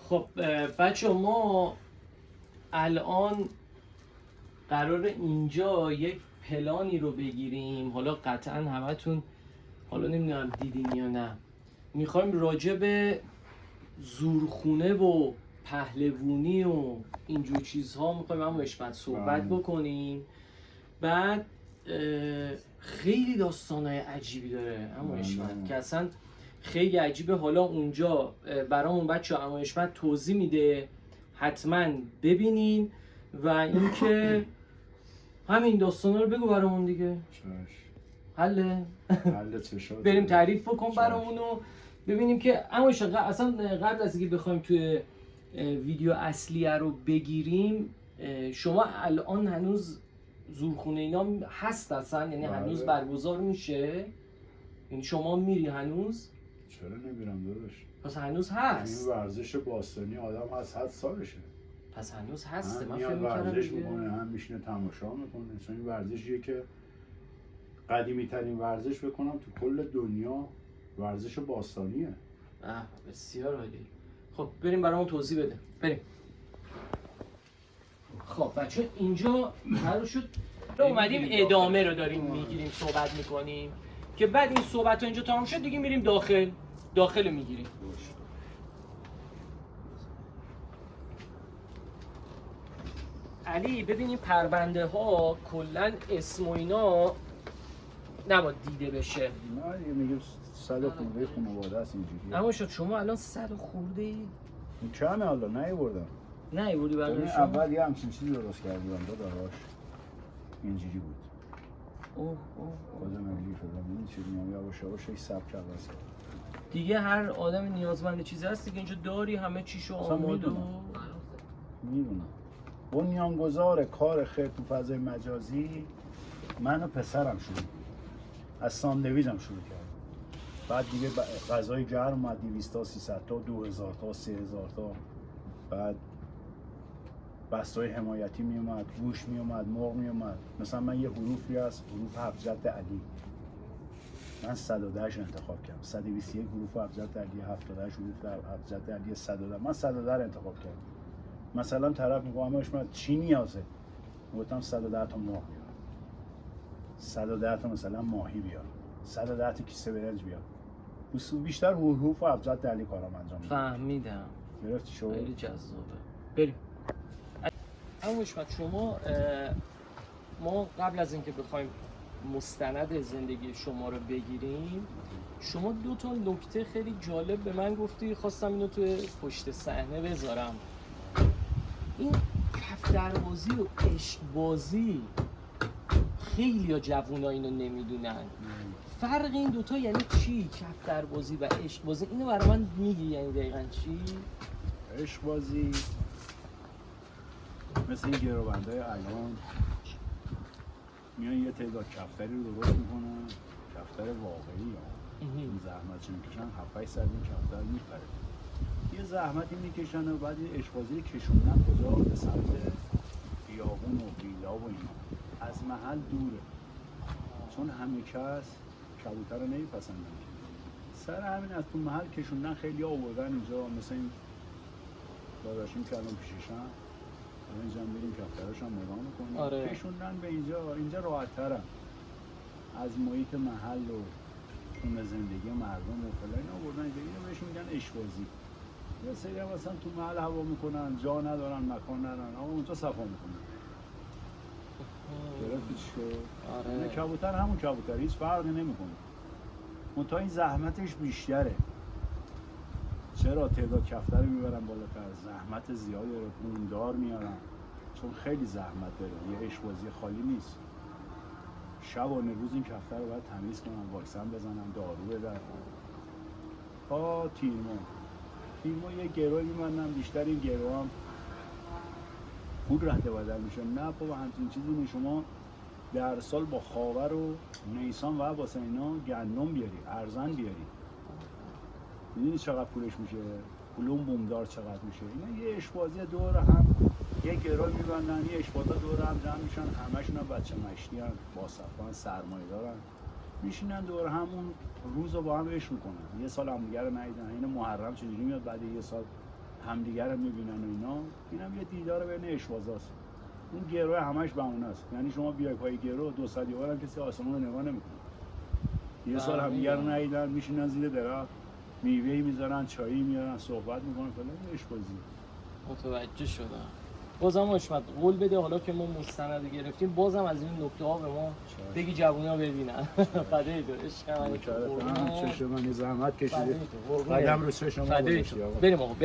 خب بچه ما الان قرار اینجا یک پلانی رو بگیریم. حالا قطعا همتون حالا نمیدونم دیدین یا نه، میخوایم راجع به زورخونه و پهلوونی و اینجور چیزها میخوایم هم حشمت صحبت بکنیم. بعد خیلی داستانهای عجیبی داره هم حشمت که اصلا خیلی عجیبه. حالا اونجا برامون بچه هم حشمت توضیح میده، حتما ببینین. و اینکه همین داستانا رو بگو برامون دیگه. حله بریم تعریف بکن برامون و ببینیم که اما اصلا قبل از اینکه بخوایم توی ویدیو اصلیه رو بگیریم، شما الان هنوز زورخونه اینا هست اصلا؟ یعنی هنوز برگزار میشه؟ یعنی شما میری هنوز؟ چرا نمیرم داداش؟ پس هنوز هست. این ورزش باستانی آدم از 100 سالشه. پس هنوز هسته. من فکر فکر می‌کردم ورزش میکنه، هم میشینه تماشا میکنه. مثلا این ورزشیه که قدیمی ترین ورزش بکنم تو کل دنیا ورزش باستانیه. بسیار عالی. خب بریم برامون توضیح بده. بریم. خب بچه اینجا قرار شد اومدیم ادامه رو داریم میگیریم، صحبت میکنیم که بعد این صحبت ها اینجا تمام شد دیگه میریم داخل میگیریم. علی ببین این پرونده ها کلن اسم و اینا نباید دیده بشه. نه دیگه میگه 100 خورده خانواده است اینجوری. اما شد شما الان 100 خورده ای؟ کمه الان نیوردم. نیوردی برای شما؟ اول یه همچین چیزی درست کردیم داداش. اینجوری بود. خود ملی فلان این چیزی میام یواش یواش این سبک عوض کرد. دیگه هر آدم نیازمند چیزی هست دیگه اینجا داری همه چیشو آماده و میدونم. بنیانگذار کار خیر تو فضای مجازی من و پسرم شروع از ساندویچم شروع کرد. بعد دیگه غذای گرم اومد 200 تا 300 تا 2000 تا 3000 تا. بعد بستای حمایتی می اومد، گوش می اومد، مرغ می اومد. مثلا من یه حروفی از حروف ابجد علی من 110 انتخاب کردم. 121 حروف ابجد علی، 78 حروف ابجد علی، 110 من 110 انتخاب کردم. مثلا طرف میگه همش من چی نیازه؟ گفتم 110 تا مرغ بیار، 110 تا مثلا ماهی بیار، 110 تا کیسه برنج بیار. بیشتر حروف و ابجد علی کارام انجام میدم. فهمیدم. گرفتی شو؟ خیلی جذابه. بریم. اما حشمت شما ما قبل از اینکه بخوایم مستند زندگی شما رو بگیریم، شما 2 تا نکته خیلی جالب به من گفتی، خواستم اینو توی پشت صحنه بذارم. این کفتربازی و عشقبازی خیلی ها جوونا اینو نمیدونن. فرق این دوتا یعنی چی؟ کفتربازی و عشقبازی اینو برای من میگی یعنی دقیقاً چی؟ عشقبازی مثل این گروبندهای الان میان یه تعداد کفتری رو درست میکنن، کفتر واقعی ها این زحمت میکشن 7-8 ساعت این کفتر میپره. یه زحمتی میکشن و بعد یه عشقبازی کشوندن کجا؟ به سمت بیابون و بیلا و اینا. از محل دوره چون همه کس کبوتر رو نمیپسندن. سر همین از تو محل کشوندن خیلی آوردن اینجا. مثل این داداشیم که الان پیششن اینجا میریم کفتراش هم نگاه میکنیم. آره. کشوندن به اینجا راحت ترم از محیط محل و خون زندگی مردم و فلان اینا آوردن اینجا. اینو بهش میگن عشقبازی. یه سری هم مثلا تو محل هوا میکنن، جا ندارن، مکان ندارن، آقا اونجا صفا میکنن. گرفتی چی شد؟ آره. کبوتر همون کبوتر، هیچ فرقی نمیکنه. اون تا این زحمتش بیشتره. چرا؟ تعداد کفتر رو میبرن بالاتر، زحمت زیادی رو بومدار میارن چون خیلی زحمت داره. یه عشقبازی خالی نیست. شبانه روز این کفتر رو باید تمیز کنن، واکسن بزنن، دارو بدن. تیرما یه گروه میبندن. بیشتر این گروه هم پول رهده بدل میشه. نه بابا همچین چیزی نیست. شما در سال با خاور و نیسان و واسه اینا گندم بیاری، ارزن بیاری. میدونی چقدر پولش میشه؟ پولون بومدار چقدر میشه؟ اینا یه عشقبازی دور هم یه گروه میبندن، یه عشقبازا دور هم جمع میشن، همشون هم بچه مشتی هن، با صفان سرمایه دارن، میشینن دور همون روز رو با هم عشق میکنن. یه سال همدیگه رو ندیدن. این محرم چجوری میاد بعد یه سال همدیگه رو میبینن و اینا، اینم یه دیدار بین عشق‌بازاست. اون گروه همش بهونه است، یعنی شما بیای پای گروه 200 یه بارم کسی آسمون رو نگاه نمیکنه. یه سال همدیگه رو ندیدن، میشینن زیر درخت، میوه‌ای میذارن، چایی میارن، صحبت میکنن، فلان. عشق‌بازی. متوجه شدم. بازم حشمت قول بده حالا که ما مستند گرفتیم بازم از این نکته ها به ما بگی جوونا ببینن. فدای تو عشق من. چشم من زحمت کشیدی. فدای تو. قدم رو چشم ما گذاشتی آقا. بریم آقا بریم.